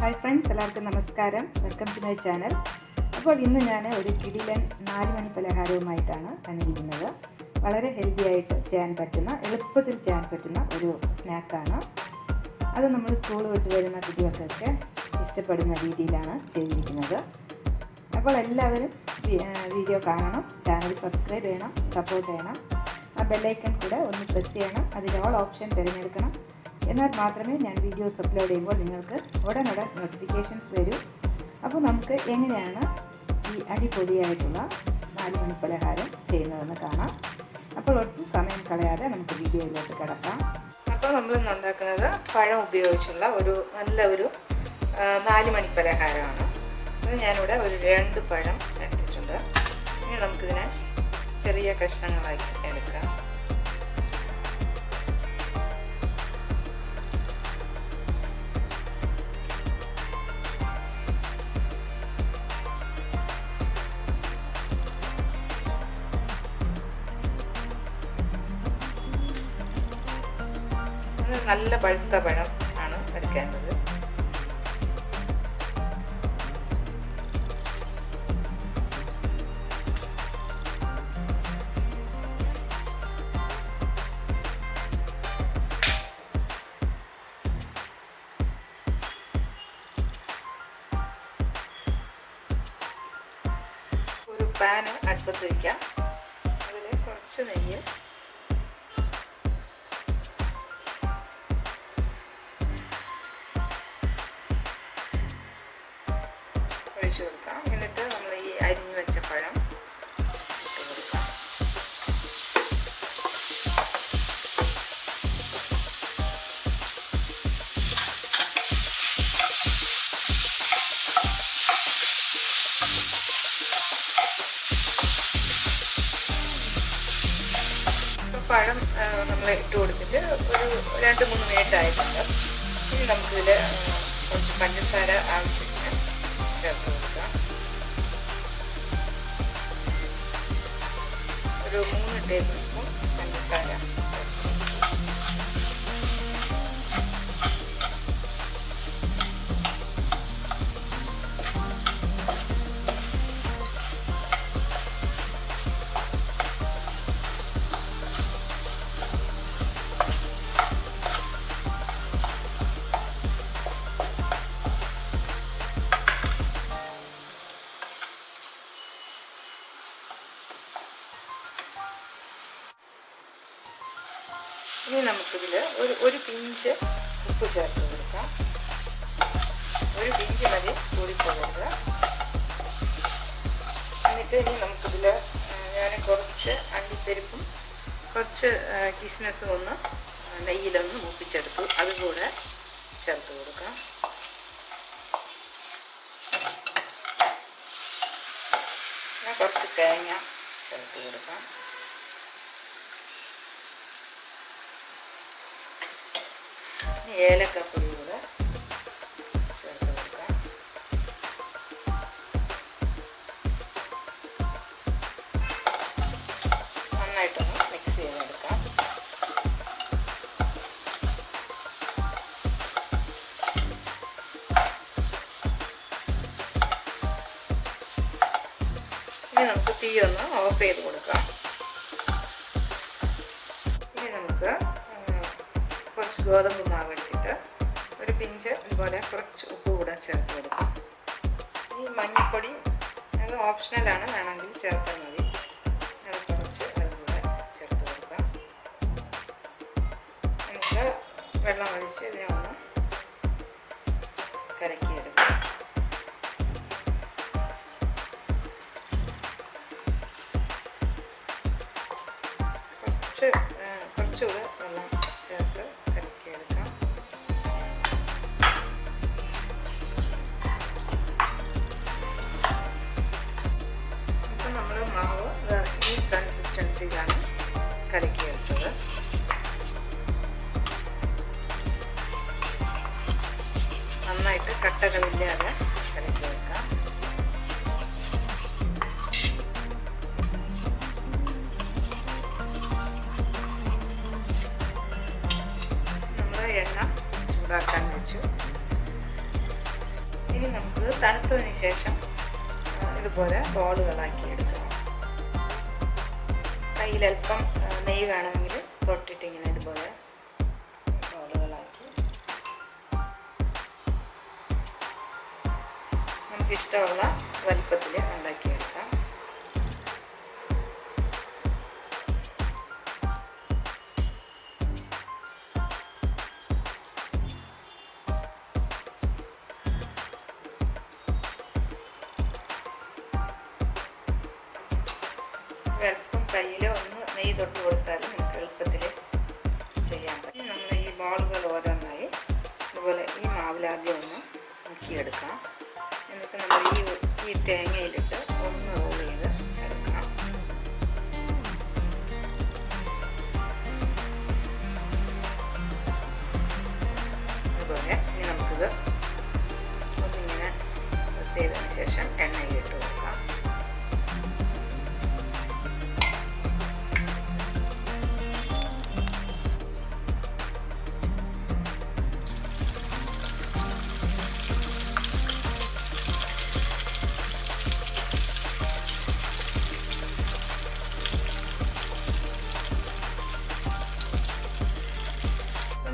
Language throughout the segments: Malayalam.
ഹായ് ഫ്രണ്ട്സ്, എല്ലാവർക്കും നമസ്കാരം. Welcome to my channel. അപ്പോൾ ഇന്ന് ഞാൻ ഒരു കിടിലൻ 4 മണി പലഹാരവുമായിട്ടാണ് വന്നിരിക്കുന്നത്. വളരെ ഹെൽത്തി ആയിട്ട് ചെയ്യാൻ പറ്റുന്ന, എളുപ്പത്തിൽ ചെയ്യാൻ പറ്റുന്ന ഒരു സ്നാക്കാണ്. അത് നമ്മൾ സ്കൂൾ വിട്ട് വരുന്ന കുട്ടികൾക്കൊക്കെ ഇഷ്ടപ്പെടുന്ന രീതിയിലാണ് ചെയ്തിരിക്കുന്നത്. അപ്പോൾ എല്ലാവരും വീഡിയോ കാണണം, ചാനൽ സബ്സ്ക്രൈബ് ചെയ്യണം, സപ്പോർട്ട് ചെയ്യണം. ആ ബെല്ലൈക്കൺ കൂടെ ഒന്ന് പ്രസ് ചെയ്യണം. അതിൽ ഓൾ ഓപ്ഷൻ തിരഞ്ഞെടുക്കണം. എന്നാൽ മാത്രമേ ഞാൻ വീഡിയോസ് അപ്ലോഡ് ചെയ്യുമ്പോൾ നിങ്ങൾക്ക് ഉടനടൻ നോട്ടിഫിക്കേഷൻസ് വരൂ. അപ്പോൾ നമുക്ക് എങ്ങനെയാണ് ഈ അടിപൊളിയായിട്ടുള്ള 4 മണി പലഹാരം ചെയ്യുന്നതെന്ന് കാണാം. അപ്പോൾ ഒട്ടും സമയം കളയാതെ നമുക്ക് വീഡിയോയിലോട്ട് കിടക്കാം. അപ്പോൾ നമ്മളിന്ന് ഉണ്ടാക്കുന്നത് പഴം ഉപയോഗിച്ചുള്ള ഒരു 4 മണി പലഹാരമാണ്. അത് ഞാനിവിടെ ഒരു 2 പഴം എടുത്തിട്ടുണ്ട്. ഇനി നമുക്കിതിനെ ചെറിയ കഷ്ണങ്ങളാക്കി എടുക്കാം. നല്ല പഴുത്ത പഴം ആണ് എടുക്കേണ്ടത്. ഒരു പാന് അടുപ്പത്ത് വയ്ക്കാം. അതിൽ കുറച്ച് നെയ്യ്, ഒഴിച്ചു കൊടുക്കാം. എന്നിട്ട് നമ്മൾ ഈ അരിഞ്ഞു വെച്ച പഴം ഇട്ട് കൊടുക്കാം. പഴം നമ്മൾ ഇട്ട് കൊടുത്തിട്ട് ഒരു 2-3 മിനിറ്റ് ആയിട്ടുണ്ട്. ഇനി നമുക്കിതിൽ കുറച്ച് പഞ്ചസാര ആവശ്യത്തിന് ചേർത്ത് കൊടുക്കാം. ഒരു 3 ടേബിൾ സ്പൂൺ പഞ്ചസാര ചേർത്ത്. ഇനി നമുക്കിതിൽ ഒരു പിഞ്ച് ഉപ്പ് ചേർത്ത് കൊടുക്കാം. ഒരു പിഞ്ച് മതി, കൂടിപ്പോകരുത്. എന്നിട്ട് ഇനി നമുക്കിതിൽ ഞാൻ കുറച്ച് അണ്ടിപ്പരിപ്പും കുറച്ച് കിസ്മിസും ഒന്ന് നെയ്യിലൊന്ന് മൂപ്പിച്ചെടുത്തു, അതുകൂടെ ചേർത്ത് കൊടുക്കാം. പിന്നെ കുറച്ച് തേങ്ങ ചേർത്ത് കൊടുക്കാം. ഏലക്കപ്പൊടി കൂടെ ചേർത്ത് കൊടുക്കാം. നന്നായിട്ടൊന്ന് മിക്സ് ചെയ്തെടുക്കാം. ഇനി നമുക്ക് തീ ഒന്ന് ഓഫ് ചെയ്ത് കൊടുക്കാം. ഇനി നമുക്ക് കുറച്ച് ഗോതമ്പ് മാവ് എടുത്തിട്ട് ഒരു പിഞ്ച് ഇതുപോലെ കുറച്ച് ഉപ്പ് കൂടെ ചേർത്ത് കൊടുക്കാം. ഈ മഞ്ഞൾപ്പൊടി അത് ഓപ്ഷണലാണ്, വേണമെങ്കിൽ ചേർത്താൽ മതി. അത് കുറച്ച് അതുകൂടെ ചേർത്ത് കൊടുക്കാം. നമുക്ക് വെള്ളം ഒഴിച്ച് ഇതിനെ ഒന്ന് കലക്കിയെടുക്കാം. കുറച്ചുകൂടെ വെള്ളം ചേർത്ത് കലക്കിയെടുക്കാം. ഇപ്പം നമ്മൾ മാവ് ഈ കൺസിസ്റ്റൻസിയിലാണ് കലക്കിയെടുത്തത്. നന്നായിട്ട് കട്ടകളില്ലാതെ കലക്കിയെടുക്കാം. എണ്ണ ചൂടാക്കാൻ വെച്ചു. ഇനി നമുക്ക് തണുത്തതിന് ശേഷം ഇതുപോലെ ബോളുകളാക്കി എടുക്കണം. കയ്യിലൽപ്പം നെയ്യ് വേണമെങ്കിൽ തൊട്ടിട്ട് ഇങ്ങനെ ഇതുപോലെ ബോളുകളാക്കി നമുക്കിഷ്ടമുള്ള വലിപ്പത്തിൽ ഉണ്ടാക്കിയെടുക്കാം. അല്പം കയ്യിൽ ഒന്ന് നെയ്യ് തൊട്ട് കൊടുത്താൽ നമുക്ക് എളുപ്പത്തിൽ ചെയ്യാൻ പറ്റും. നമ്മൾ ഈ ബോളുകൾ ഓരോന്നായി അതുപോലെ ഈ മാവിലാദ്യം ഒന്ന് മുക്കിയെടുക്കാം. എന്നിട്ട് നമ്മൾ ഈ തേങ്ങയിലിട്ട് ഒന്ന് റോൾ ചെയ്ത് എടുക്കാം. അതുപോലെ ഇനി നമുക്കിത് ഒന്നിങ്ങനെ പ്രസ് ചെയ്തതിന് ശേഷം എണ്ണയിലിട്ട് കൊടുക്കാം.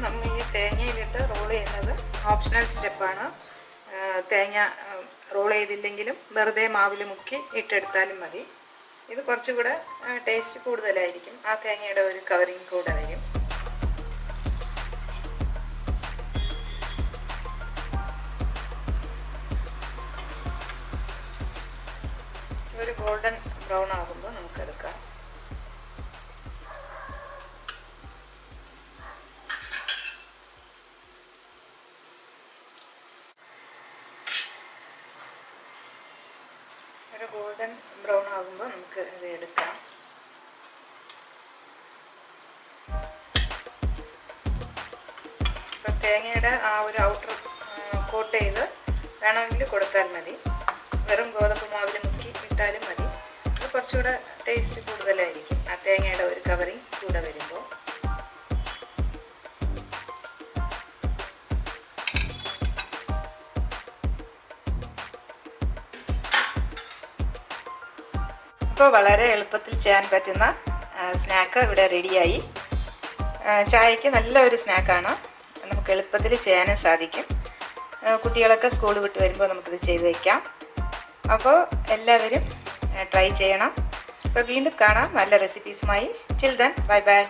നമ്മൾ ഈ തേങ്ങയിലിട്ട് റോൾ ചെയ്യുന്നത് ഓപ്ഷണൽ സ്റ്റെപ്പാണ്. തേങ്ങ റോൾ ചെയ്തില്ലെങ്കിലും വെറുതെ മാവിൽ മുക്കി ഇട്ടെടുത്താലും മതി. ഇത് കുറച്ചുകൂടെ ടേസ്റ്റ് കൂടുതലായിരിക്കും. ആ തേങ്ങയുടെ ഒരു കവറിങ് കൂടെ വരും. ഒരു ഗോൾഡൻ ബ്രൗൺ ആകുമ്പോൾ നമുക്കെടുക്കാം. ഒരു ഗോൾഡൻ ബ്രൗൺ ആകുമ്പോൾ നമുക്ക് ഇത് എടുക്കാം. ഇപ്പം തേങ്ങയുടെ ആ ഒരു ഔട്ടർ കോട്ട് ചെയ്ത് വേണമെങ്കിൽ കൊടുത്താൽ മതി. വെറും ഗോതമ്പ് മാവിൽ മുക്കി ഇട്ടാലും മതി. അത് കുറച്ചുകൂടെ ടേസ്റ്റ് കൂടുതലായിരിക്കും ആ തേങ്ങയുടെ ഒരു കവറിങ് കൂടെ വരുമ്പോൾ. ഇപ്പോൾ വളരെ എളുപ്പത്തിൽ ചെയ്യാൻ പറ്റുന്ന സ്നാക്ക് ഇവിടെ റെഡിയായി. ചായക്ക് നല്ലൊരു സ്നാക്കാണ്. നമുക്ക് എളുപ്പത്തിൽ ചെയ്യാനും സാധിക്കും. കുട്ടികളൊക്കെ സ്കൂൾ വിട്ട് വരുമ്പോൾ നമുക്കിത് ചെയ്ത് വയ്ക്കാം. അപ്പോൾ എല്ലാവരും ട്രൈ ചെയ്യണം. അപ്പോൾ വീണ്ടും കാണാം നല്ല റെസിപ്പീസുമായി. Till then bye by.